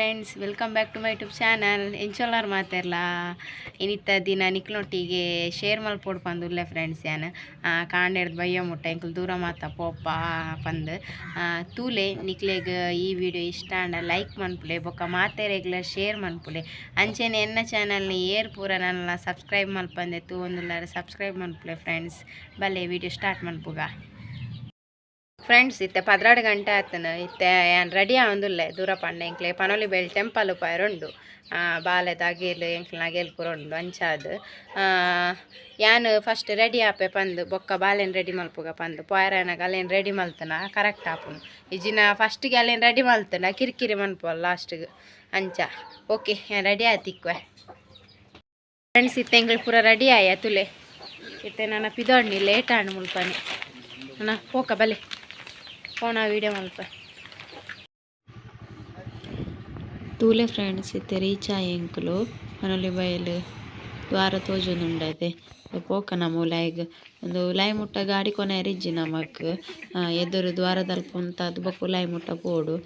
Friends, welcome back to my YouTube channel. ಎಂಚೊಲ್ಲಾರು ಮಾತಾರಲ್ಲ ಇನ್ನಿತ್ತ ದಿನ ನಿಕ್ಲೊಟ್ಟಿಗೆ ಶೇರ್ ಮಲ್ಪೋಡು ಪಂದುಲ್ಲೆ ಫ್ರೆಂಡ್ಸ್. ಯಾನು ಕಾಂಡೆಡ್ದು ಬಯ್ಯ ಮುಟ್ಟ ಎಂಕಲ್ ದೂರ ಮಾತ ಪೋಪ ಪಂದು ತೂಲೆ ನಿಕ್ಲೆಗ್ ಈ ವಿಡಿಯೋ ಇಷ್ಟ ಅಂಡ ಲೈಕ್ ಮನ್ಪುಲೆ ಬೊಕ್ಕ ಮಾತೆರೆಗ್ಲ ಶೇರ್ ಮನ್ಪುಲೆ. ಅಂಚೆನೆ ಎನ್ನ ಚಾನಲ್ನಿ ಏರ್ ಪೂರ ನನ್ನ ಸಬ್ಸ್ಕ್ರೈಬ್ ಮಲ್ಪಂದೆ ತೂ ಒಂದುಲ್ಲಾರು ಸಬ್ಸ್ಕ್ರೈಬ್ ಮನ್ಪುಲೆ ಫ್ರೆಂಡ್ಸ್. ಬಲ್ಲೆ ವಿಡಿಯೋ ಸ್ಟಾರ್ಟ್ ಮನ್ಪುಗ ಫ್ರೆಂಡ್ಸ್. ಇತ್ತೆ 12 ಗಂಟೆ ಆತನ ಇತ್ತೆ ಏನು ರೆಡಿ ಆವೊಂದುಲ್ಲೆ ದೂರ ಪಂಡ ಎಂಕ್ಲೆ ಪನೊಲಿ ಬೇಲ್ ಟೆಂಪಲ್ ಉಪಾಯರುಂಡು ಬಾಲೆದ ಅಗೇಲು ಎಂಕ್ಲ ಅಗೇಲ್ ಪುರಂಡು ಅಂಚಾದು ಯಾನು ಫಸ್ಟ್ ರೆಡಿ ಆಪೆ ಪಂದು ಬೊಕ್ಕ ಬಾಲೆನ್ ರೆಡಿ ಮಲ್ಪುಗ ಪಂದು ಪೋಯರನಾಗ ಅಲ್ಲೇನು ರೆಡಿ ಮಲ್ತನ ಕರೆಕ್ಟ್ ಆಪುನು. ಇಜಿನ ಫಸ್ಟಿಗೆ ಅಲ್ಲೇನು ರೆಡಿ ಮಲ್ತನ ಕಿರಿಕಿರಿ ಮನ್ಪುವಲ್ಲ ಲಾಸ್ಟಿಗೆ ಅಂಚ. ಓಕೆ ರೆಡಿ ಆಯ್ತಿಕ್ವೆ ಫ್ರೆಂಡ್ಸ್. ಇತ್ತೆ ಎಂಗ್ಳು ಪೂರ ರೆಡಿ ಆಯ ತುಲೆ ಇತ್ತೆ ನನ್ನ ಪಿದೋಡ್ನಿ ಲೇಟ್ ಆಂಡು ಮುಲ್ಪನಿ ಅಣ್ಣ ಹೋಕ ಬಲೆ ಫೋನ ವೀಡಿಯೋ ಮಲ್ಪ ತೂಲೆ ಫ್ರೆಂಡ್ಸ್. ಇತ್ತೆ ರೀಚ್ ಆಯ ಎಂಕುಲು ಮನೊಲಿ ಬಯಲು ದ್ವಾರ ತೋಜೊಂದುಂಡದೆ ಪೋಕ ನಮ್ಮ ಉಲಾಯಿಗ್ ಒಂದು ಉಲಾಯಿ ಮುಟ್ಟ ಗಾಡಿ ಕೊನೆ ರಿಜ್ಜಿ ನಮಕ್ ಎದುರು ದ್ವಾರದಲ್ಲಿ ಪುಂತದ್ದು ಬೊಕ್ಕ ಉಲಾಯಿ ಮುಟ್ಟ ಪೋಡು.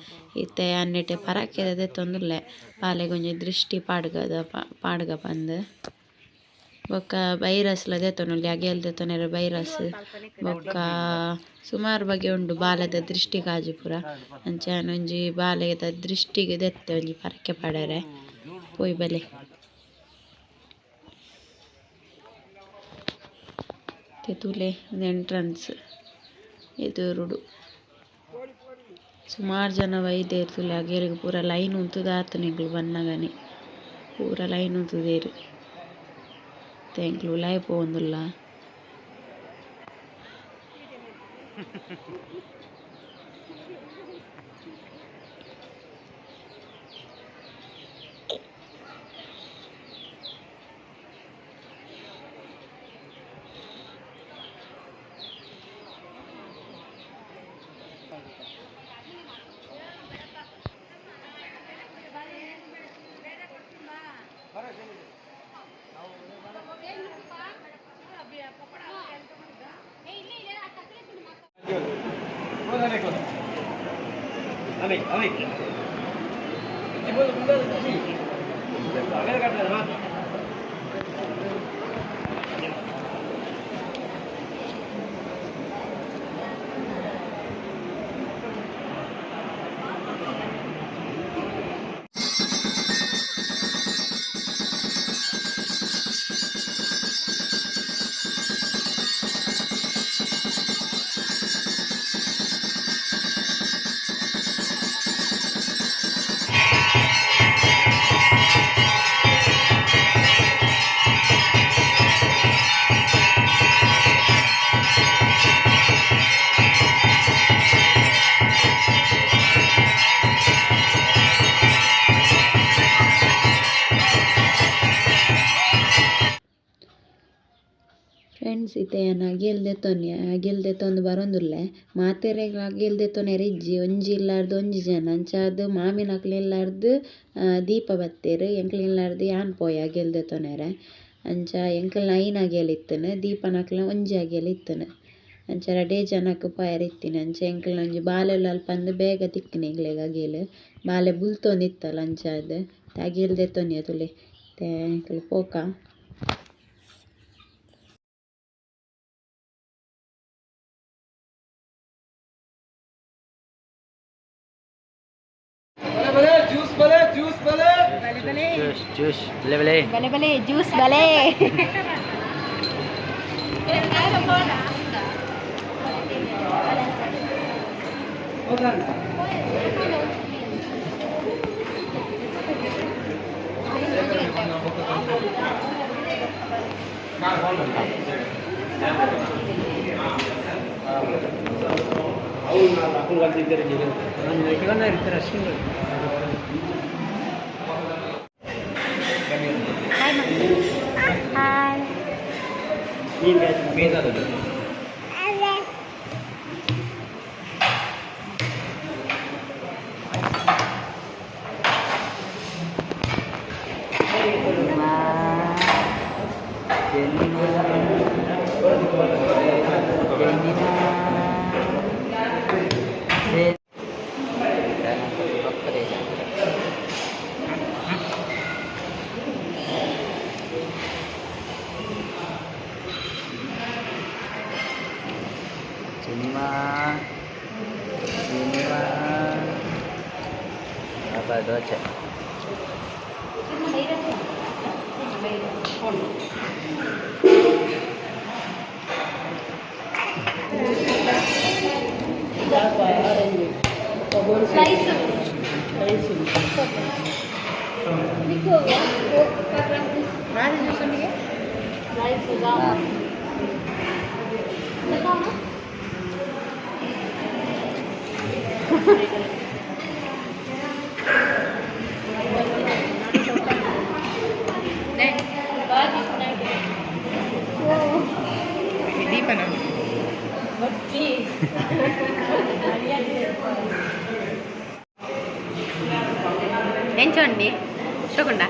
ಇತ್ತೆ ಅನ್ನೆಟೆ ಪರಾಕೆದ ತೊಂದುಲ್ಲೆ ಬಾಲೆಗೊಂಜಿ ದೃಷ್ಟಿ ಪಾಡ್ಗ ಪಂದು ಬೊಕ್ಕ ಬೈರಸ್ಲ ದೆತೊನುಲ್ಲೆ ಅಗೇಲ್ ದೆತೊನೆರ ಬೈರಸ್ ಬೊಕ್ಕ ಸುಮಾರು ಬಗೆ ಉಂಡು ಬಾಲೆದ ದೃಷ್ಟಿ ಕಾಜಿ ಪೂರ. ಅಂಚಾನ ಒಂಜಿ ಬಾಲೆದ ದೃಷ್ಟಿಗೆ ದೆತ್ತೆ ಒಂಜಿ ಪರಕೆ ಪಡರೆ ಪೋಯಿ ಬಲೆ. ತೆತುಲೆ ಒಂದು ಎಂಟ್ರನ್ಸ್ ಎದುರುಡು ಸುಮಾರು ಜನ ವೈದೇರು ತುಲೆ ಅಗೇರಿಗೆ ಪೂರ ಲೈನ್ ಉಂತುದಾತು ನಿಗ್ಲು ಬನ್ನಗನೆ ಪೂರ ಲೈನ್ ಉಂತುದೇರು ಎಂಕ್ಲು ಉಲಾಯಿ ಪೋಂದುಲ್ಲ. ಫ್ರೆಂಡ್ಸ್. ಇತ್ತೆ ಏನು ಅಗಿಲ್ದೆ ತೊಂದು ಬರೊಂದುಲ್ಲೆ ಮಾತೆರೆಗ್ ಅಗಿಲ್ದೆ ತೊನೆರ್ ಇಜ್ಜಿ ಒಂಜಿ ಇಲ್ಲಾರ್ದು ಒಂಜಿ ಜನ ಅಂಚಾದು ಮಾಮಿನಕ್ಲು ಇಲ್ಲಾರ್ದು ದೀಪ ಬತ್ತೇರು ಎಂಕ್ಲು ಇಲ್ಲಾರ್ದು ಯಾನ್ ಪೋಯ ಅಗಿಲ್ದೆ ತೊನೆರೆ ಅಂಚ ಎಂಕ್ಲು 9 ಅಗೇಲ್ ಇತ್ತನು ದೀಪನಕ್ಲು ಒಂಜಿ ಅಗೇಲ್ ಇತ್ತನು ಅಂಚ ರಡೇ ಜನಕ್ಕೆ ಪೋಯರ್ ಇತ್ತಿನ ಅಂಚ ಎಂಕ್ಲು ಒಂಜಿ ಬಾಲೆಲ್ ಅಲ್ಪಂದು ಬೇಗ ತಿಕ್ಕನೆ ಎಂಕ್ಲೆಗ್ ಅಗೇಲ್ ಬಾಲೆ ಬುಲ್ತೊಂದಿತ್ತಲ್ಲ ಅಂಚಾದು ಅಗೇಲ್ದೆ ತೊನಿಯ ತುಲೆ ಎಂಕ್ಲು ಪೋಕ. ಜ್ಯೂಸ್ ಬಲೆ Cinema. Cinema. Apa itu aja? ఎంచండి చూడకుండా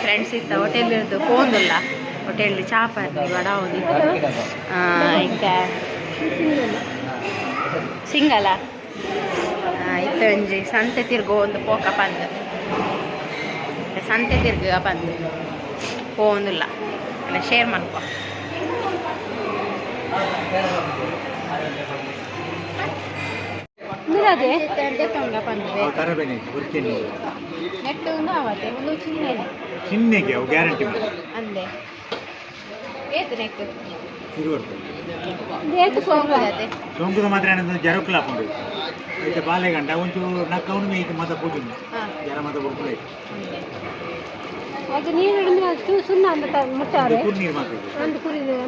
ಫ್ರೆಂಡ್ಸ್ ಇತ್ತ ಹೋಟೆಲ್ ಇರೋದು ಪೋಂದುಲ್ಲ ಹೋಟೆಲ್ ಚಾಪ ವಡ ఉంది ఇంకా ಸಿಂಗಲ ಇತ್ತ ಒಂಜಿ ಸಂತೆ ತಿರ್ಗು ಒಂದು ಪೋಕ ಪಂದ್ ಸಂತೆ ತಿರ್ಗ ಬಂದು ಪೋಂದುಲ್ಲ ಅಲ್ಲ ಶೇರ್ ಮಾಡ್ಕೊ ತೊಂಗ ಬಂದ್ವಿ ನೆಟ್ಟು ಆವತ್ತೆ ಒಂದು ಚಿನ್ನೆಗೆ ಗ್ಯಾರಂಟಿ ಅಂದೆ ಏತು ನೆಟ್ಟು ಸೋಂಕುದ ಮಾತ್ರ ಜರಕ್ಲ ಹಾಕೊಂಡು అయితే బాలేగంట కొంచెం నాకు అవును మీకు మత పోతుంది జర మత పొడుకులే ಅದು ನೀರು ಸುಣ್ಣ ಅಂತ ಮುಟ್ಟಾರೆ ನೀರು ಮಾತ್ರ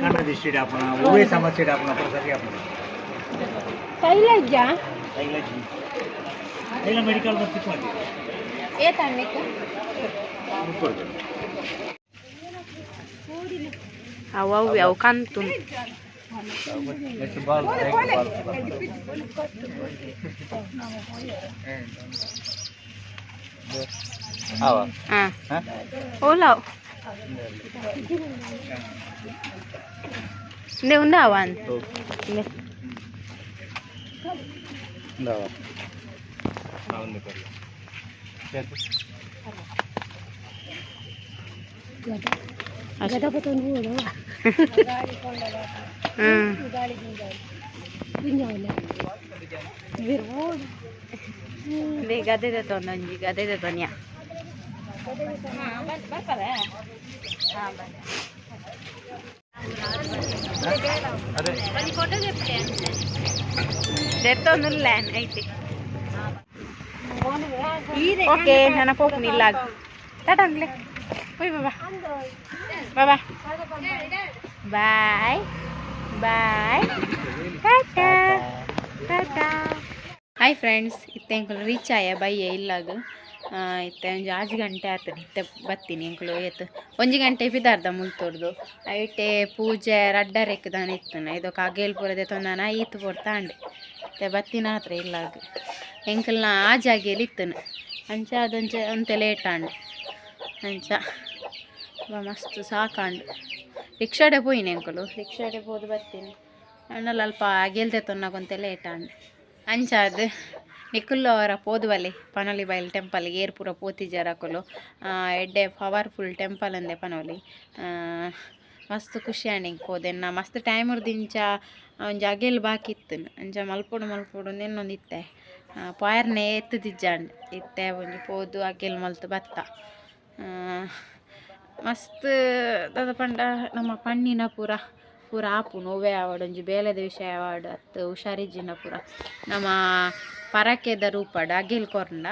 ಕಣ್ಣ ದಿಷ್ಟಿ ಆಪಣ ಓವೇ ಸಮಸ್ಯೆ ಆಪಣ ಸರಿ ಆಪಣ ತೈಲಜ್ಜ ತೈಲ ಮೆಡಿಕಲ್ ಬರ್ತಿತ್ತು ಮಾಡಿ ಏ ತಣ್ಣಕ್ಕೆ ಅವು ಕಂತು ఓలా నే ఉందావా ಗದೆ ತೊಂದೊಂಜಿ ಗದೆ ತೊನ್ಯ తెత్తొందులే అయితే ఓకే ನನ್ನ పోకునిಲ್ಲ ಟಾಟಾಂಗ್ಲೆ ಓಯ್ ಬಾಬಾ ಬಾಬಾ ಬಾಯ್ ಬಾಯ್ ಟಾಟಾ ಟಾಟಾ ಹಾಯ್ ಫ್ರೆಂಡ್ಸ್ ಇತ್ತೆ ಅಂಕಲ್ ರೀಚ್ ಆಯ ಬಯ್ಯ ಇಲ್ಲಾಗ ಇತ್ತೆ ಒಂಜಿ 6 ಗಂಟೆ ಆಗ್ತದೆ ಇತ್ತೆ ಬತ್ತೀನಿ ಅಂಕಲು ಎತ್ತು 1 ಗಂಟೆ ಬಿದ್ದಾರ್ದ ಮುಲ್ತೊಡ್ದು ಐಟೆ ಪೂಜೆ ರಡ್ಡರೆಕ್ಕದಾನ ಇತ್ತನ ಇದೊಕ್ಕ ಅಗೇಲ್ ಪೂರದೆ ತೊಂದಾನ ಈತು ಪೊಡ್ತಾಂಡೆ ಇತ್ತೆ ಬತ್ತಿನ ಹತ್ರ ಇಲ್ಲಾಗ ಎಂಕಲ್ನ ಆ ಜಾಗೆಯಲ್ಲಿ ಇತ್ತನು ಅಂಚ ಅದಂಚ ಒಂತೆ ಲೇಟ್ ಆಂಡು ಅಂಚ ಮಸ್ತ್ ಸಾಕಾಂಡು ರಿಕ್ಷಾಡೆ ಪೋಯಿನಿ ಅಂಕಲು ರಿಕ್ಷಾಡೆ ಪೋದು ಬರ್ತೀನಿ ಅಣ್ಣಲ್ಲಿ ಅಲ್ಪ ಗೆಲ್ದೆ ತೊನ್ನಗೊಂತೆ ಲೇಟ್ ಆಂಡು ಅಂಚ ಅದು ನಿಕ್ಕುಲ್ಲು ಅವರ ಪೋದುವಲ್ಲಿ ಪನೊಲಿ ಬೈಲ್ ಟೆಂಪಲ್ಗೆ ಏರ್ ಪೂರ ಪೋತಿಜಾರಕಲು ಎಡ್ಡೆ ಪವರ್ಫುಲ್ ಟೆಂಪಲ್ ಅಂದೆ ಪನೊಲಿ ಮಸ್ತ್ ಖುಷಿ ಆಣಿಗೆ ಪೋದೆನ್ನ ಮಸ್ತ್ ಟೈಮ್ ಉರ್ದಿಂಚ ಒಂಜಿ ಅಗೆಲ್ ಬಾಕಿ ಇತ್ತನು ಅಂಚ ಮಲ್ಪೊಡು ನಿನ್ನೊಂದು ಇತ್ತೆ ಪಾಯರ್ನೆ ಎತ್ತುದಿಜ್ಜಾಂಡ್ ಇತ್ತೆ ಒಂಜಿ ಪೋದು ಅಗೆಲ್ ಮಲ್ತು ಬತ್ತ ಮಸ್ತ್ ದಾದ ಪಂಡ ನಮ್ಮ ಪಣ್ಣಿನ ಪೂರ ಆಪು ನೋವೇ ಆವಾಡು ಒಂಜಿ ಬೇಲೆದ ವಿಷಯ ಆವಾಡು ಅತ್ತು ಹುಷಾರಿಜ್ಜಿನ ಪೂರ ನಮ್ಮ ಪರಕೆದ ರೂಪಾಡು ಅಗೆಲ್ ಕೊರ್ಂಡ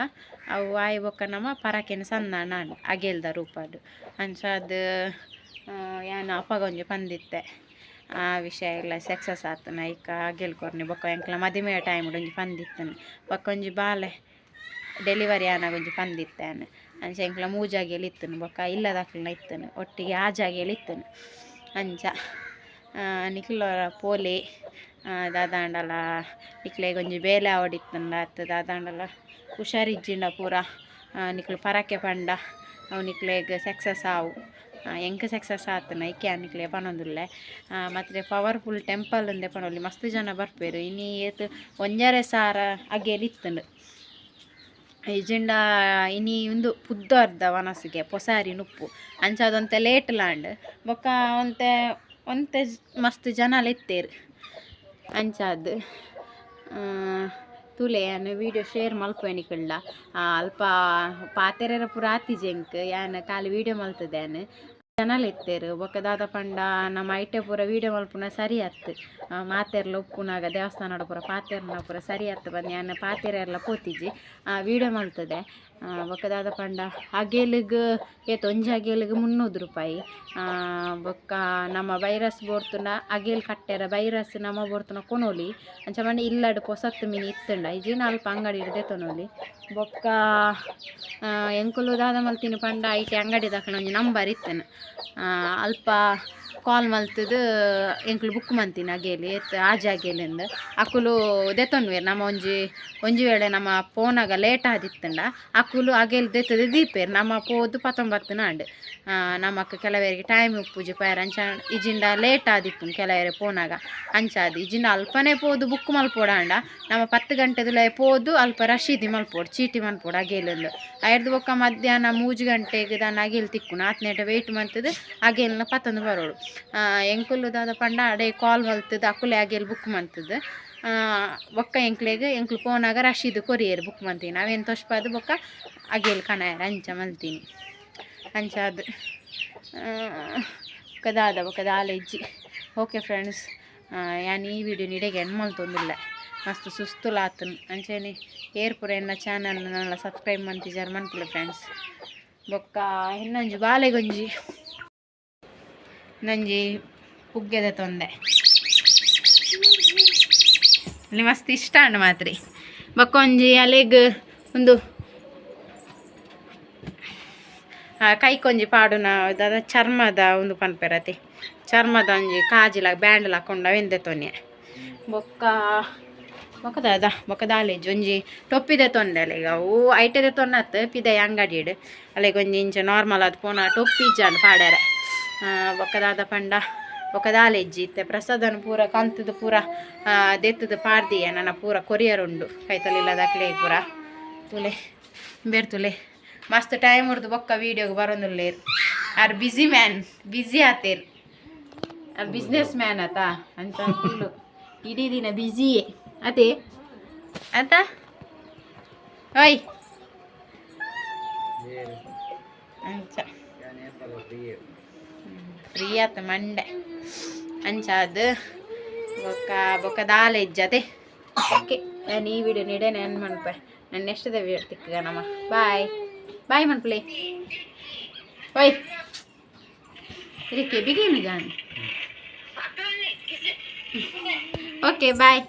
ಅವು ಆಯ್ ಬೊಕ್ಕ ನಮ್ಮ ಪರಕೆನ ಸಣ್ಣ ಅಗೆಲ್ದ ರೂಪಾಡು ಅಂಚ ಅದು ಏನು ಅಪ್ಪಗ ಒಂಜಿ ಪಂದಿತ್ತೆ ಆ ವಿಷಯ ಎಲ್ಲ ಸಕ್ಸಸ್ ಆತನ ಈಗ ಅಗೆಲ್ ಕೊರ್ನಿ ಬೊಕ್ಕ ಎಂಕ್ಲ ಮದುವೆಯ ಟೈಮ್ ಒಂಜಿ ಪಂದಿತ್ತನು ಬೊಕ್ಕ ಒಂಜಿ ಬಾಲೆ ಡೆಲಿವರಿ ಆನಾಗ ಒಂಜಿ ಪಂದಿತ್ತೇನು ಅಂಚ ಎಂಕ್ಲ ಮೂಜಾಗೆಯಲ್ಲಿ ಇತ್ತನು ಬೊಕ್ಕ ಇಲ್ಲದಾಕ್ಲನ ಇತ್ತನು ಒಟ್ಟಿಗೆ ಆ ಜಾಗೆಯಲ್ಲಿ ಇತ್ತನು ಅಂಚ ನಿಕ್ಲರ ಪೋಲೆ ದಾದಾಂಡಲ ನಿಕ್ಲೆಗೆ ಒಂಜಿ ಬೇಲೆ ಆವಡಿತ್ತಂಡ ಅತ್ತು ದಾದಾಂಡಲ ಹುಷಾರಿಜ್ಜಿಂಡ ಪೂರ ನಿಕ್ಲು ಪರಕೆ ಪಂಡ ಅವು ನಿಕ್ಲೆಗೆ ಸಕ್ಸಸ್ ಆವು ಎಂಕ್ ಸಕ್ಸಸ್ ಆತನ ಐಕೆ ಅನ್ನಿಕ್ಲೆ ಪನೊಂದುಲ್ಲೆ ಮತ್ತು ಪವರ್ಫುಲ್ ಟೆಂಪಲ್ ಅಂದೆ ಪನೊಲಿ ಮಸ್ತ್ ಜನ ಬರ್ಪೇರು ಇನ್ನು ಏತ್ ಒಂಜರೆ ಸಾರ ಅಗೇಲಿ ಇತ್ತಂಡು ಇಜಿಂಡ ಇನಿ ಉಂದು ಪುದ್ದರ್ದ ವನಸಿಗೆ ಪೊಸಾರಿ ನುಪ್ಪು ಅಂಚಾದೊಂತೆ ಲೇಟ್ ಲಾಂಡ್ ಬೊಕ್ಕ ಒಂತೆ ಒಂತೆ ಮಸ್ತ್ ಜನ ಎತ್ತೇರು ಅಂಚಾದ್ ತುಲೆ ಯಾನು ವೀಡಿಯೋ ಶೇರ್ ಮಲ್ಪೇನಿಕಳ್ಳ ಅಲ್ಪ ಪಾತೆರೆರ ಪೂರ ಆತಿಜೆಂಕ್ ಯಾನ್ ಖಾಲಿ ವೀಡಿಯೋ ಮಲ್ತದೇನು ಜನಲ್ ಎತ್ತೇರು ಬೊಕ್ಕ ದಾದ ಪಂಡ ನಮ್ಮ ಐಟೆ ಪೂರ ವೀಡಿಯೋ ಮಲ್ಪುನ ಸರಿ ಆತ್ ಮಾತೆರ್ಲ ಉಪ್ಪುನಾಗ ದೇವಸ್ಥಾನದ ಪೂರ ಪಾತೆರ್ನ ಪೂರ ಸರಿ ಆತ್ ಬಂದು ಯಾನ್ ಪಾತೆರೆರ್ಲ ಪೋತಿಜಿ ವೀಡಿಯೋ ಮಲ್ತದೆ ಬೊಕ್ಕ ದಾದ ಪಂಡ ಅಗೇಲಿಗೆ ಏತ್ ಒಂಜಿ ಅಗೇಲಿಗೆ 300 ರೂಪಾಯಿ ಬೊಕ್ಕ ನಮ್ಮ ವೈರಸ್ ಬೋರ್ತುನ ಅಗೇಲ್ ಕಟ್ಟೆರ ವೈರಸ್ ನಮ್ಮ ಬೋರ್ತುನ ಕೊನೋಲಿ ಅಂಚ ಮಂಡೆ ಇಲ್ಲಡ್ ಪೊಸತ್ತು ಮೀನು ಇತ್ತಂಡ ಇಜಿನ ಅಲ್ಪ ಅಂಗಡಿ ಹಿಡ್ದೆ ತೊನೋಲಿ ಬೊಕ್ಕ ಎಂಕುಲು ದಾದ ಮಲ್ತಿನ ಪಂಡ ಐಟೆ ಅಂಗಡಿ ದಕ್ಕನ ಒಂಜಿ ನಂಬರ್ ಇತ್ತೇನೆ ಅಲ್ಪ ಕಾಲ್ ಮಲ್ತದು ಎಂಕ್ಲು ಬುಕ್ ಮಂತಿನ ಅಗೇಲಿ ಏತ್ ಆಜೆ ಅಗೇಲಿಂದ ಅಕ್ಕುಲು ದೆತ್ತೊನ್ವೇರು ನಮ್ಮ ಒಂಜಿ ವೇಳೆ ನಮ್ಮ ಫೋನಾಗ ಲೇಟ್ ಆದಿತ್ತಂಡ ಅಕ್ಕುಲು ಅಗೇಲಿ ದೆತ್ತದ ದೀಪೇರು ನಮ್ಮ ಪೋದು 19 ನಾಂಡ್ ನಮಕ್ ಕೆಲವರಿಗೆ ಟೈಮ್ ಉಪ್ಪುಜಿ ಪಾಯರ್ ಅಂಚ ಇಜಿಂಡ ಲೇಟ್ ಆದಿಪ್ಪುನು ಕೆಲವರೆ ಫೋನಾಗ ಅಂಚಾದು ಇಜಿಂಡ ಅಲ್ಪನೇ ಪೋದು ಬುಕ್ ಮಲ್ಪೋಡಾಂಡ ನಮ್ಮ 10 ಗಂಟೆದುಲೆ ಪೋದು ಅಲ್ಪ ರಶೀದಿ ಮಲ್ಪೋಡು ಚೀಟಿ ಮಲ್ಪೋಡು ಅಗೇಲಿಂದು ಐರ್ದು ಬೊಕ್ಕ ಮಧ್ಯಾಹ್ನ 3 ಗಂಟೆಗೆ ದಾನ ಅಗೇಲಿ ತಿಕ್ಕುನು ಆತ್ನೇಟ ವೆಯ್ಟ್ ಮಂತದು ಅಗೇಲಿನ ಪತ್ತೊಂದು ಬರೋಡು ಎಂಕುಲು ದಾದ ಪಂಡ ಅಡೆ ಕಾಲ್ ಮಲ್ತದು ಅಕ್ಕುಲೆ ಅಗೇಲಿ ಬುಕ್ ಮಂತದು ಬೊಕ್ಕ ಎಂಕ್ಲು ಫೋನಾಗ ರಶೀದು ಕೊರಿಯರ್ ಬುಕ್ ಮಂತೀನಿ ಅವೇನು ತೊಷ್ಪಾದು ಬೊಕ್ಕ ಅಗೇಲಿ ಕಣಾಯರ ಅಂಚ ಮಲ್ತೀನಿ ಅಂಚಾದು ಬೊಕ್ಕ ದಾಲೆಜ್ಜಿ ಓಕೆ ಫ್ರೆಂಡ್ಸ್ ಯಾನ್ ಈ ವಿಡಿಯೋ ನಿಡೆಗೆ ಹೆಣ್ಣು ಮಲ್ತೊಂದಿಲ್ಲ ಮಸ್ತ್ ಸುಸ್ತುಲಾತನು ಅಂಚೆನೆ ಏರ್ಪುರ ಎನ್ನ ಚಾನಲ್ನೆಲ್ಲ ಸಬ್ಸ್ಕ್ರೈಬ್ ಮಂತಿಜಾರು ಮನ್ಪುಲೆ ಫ್ರೆಂಡ್ಸ್ ಬೊಕ್ಕ ಇನ್ನೊಂಜಿ ಬಾಲೆಗೊಂಜಿ ನಂಜಿ ಪುಗ್ಗೆದ ತೊಂದೆ ಇಲ್ಲಿ ಮಸ್ತ್ ಇಷ್ಟ ಅಂಡ್ ಮಾತ್ರಿ ಬೊಕ್ಕ ಒಂಜಿ ಅಲೆಗ್ ಒಂದು ಕೈಕೊಂಜಿ ಪಾಡುನ ದಾದ ಚರ್ಮದ ಒಂದು ಪನ್ಪೆರತಿ ಚರ್ಮದ ಒಂಜಿ ಕಾಜಿಲ ಬ್ಯಾಂಡ್ಲ ಹಾಕೊಂಡ ವೆಂದೆ ತೊನ್ನೆ ಬೊಕ್ಕ ದಾಲೆಜ್ ಒಂಜಿ ಟೊಪ್ಪಿದೆ ತೊಂದೆ ಅಲ್ಲ ಈಗ ಅವು ಐಟೆದೆ ತೊನ್ನತ್ ಪಿದೆ ಅಂಗಡಿಡ್ ಅಲ್ಲಿಗೆ ಒಂಜಿ ಇಂಚ ನಾರ್ಮಲ್ ಅದು ಪೋನ ಟೊಪ್ಪಿ ಜಾನ್ ಪಾಡ್ಯಾರ ಬೊಕ್ಕ ದಾದ ಪಂಡ ಬೊಕ್ಕ ದಾಲೆಜ್ಜಿ ಇತ್ತೆ ಪ್ರಸಾದನ ಪೂರ ಕಂತದು ಪೂರ ದೆತ್ತದು ಪಾಡ್ದಿಯ ನನ್ನ ಪೂರ ಕೊರಿಯರ್ ಉಂಡು ಕೈತಲಿಲ್ಲದಾಕ್ಲೆ ಪೂರ ತುಲೆ ಬೇರ್ತುಲೆ ಮಸ್ತ್ ಟೈಮ್ ಉಡ್ದು ಬೊಕ್ಕ ವೀಡಿಯೋಗೆ ಬರೋದಿಲ್ಲೇರು ಆರ್ ಬ್ಯುಸಿ ಆತೇರು ಬಿಸ್ನೆಸ್ ಮ್ಯಾನ್ ಆತ ಅಂತ ಫುಲ್ಲು ಇಡೀ ದಿನ ಬ್ಯುಸಿಯೇ ಅದೇ ಆತ ಓಯ್ ಅಂಚ ಫ್ರೀ ಆತ ಮಂಡೆ ಅಂಚಾದು ಬೊಕ್ಕ ದಾಲೆಜ್ಜದೆ ಓಕೆ ನಾನು ಈ ವಿಡಿಯೋ ನೀಡೇ ನಾನು ಮನ್ಪೆ ನಾನು ನೆಕ್ಸ್ಟ್ ವಿಡಿಯೋ ತಿಕ್ಕ ನಮ್ಮ ಬಾಯ್ ಮನ್ಪುಲೆ ಓಯ್ ಇದಕ್ಕೆ ಬಿಗಿನ್ ಜಾನ್ ಓಕೆ ಬಾಯ್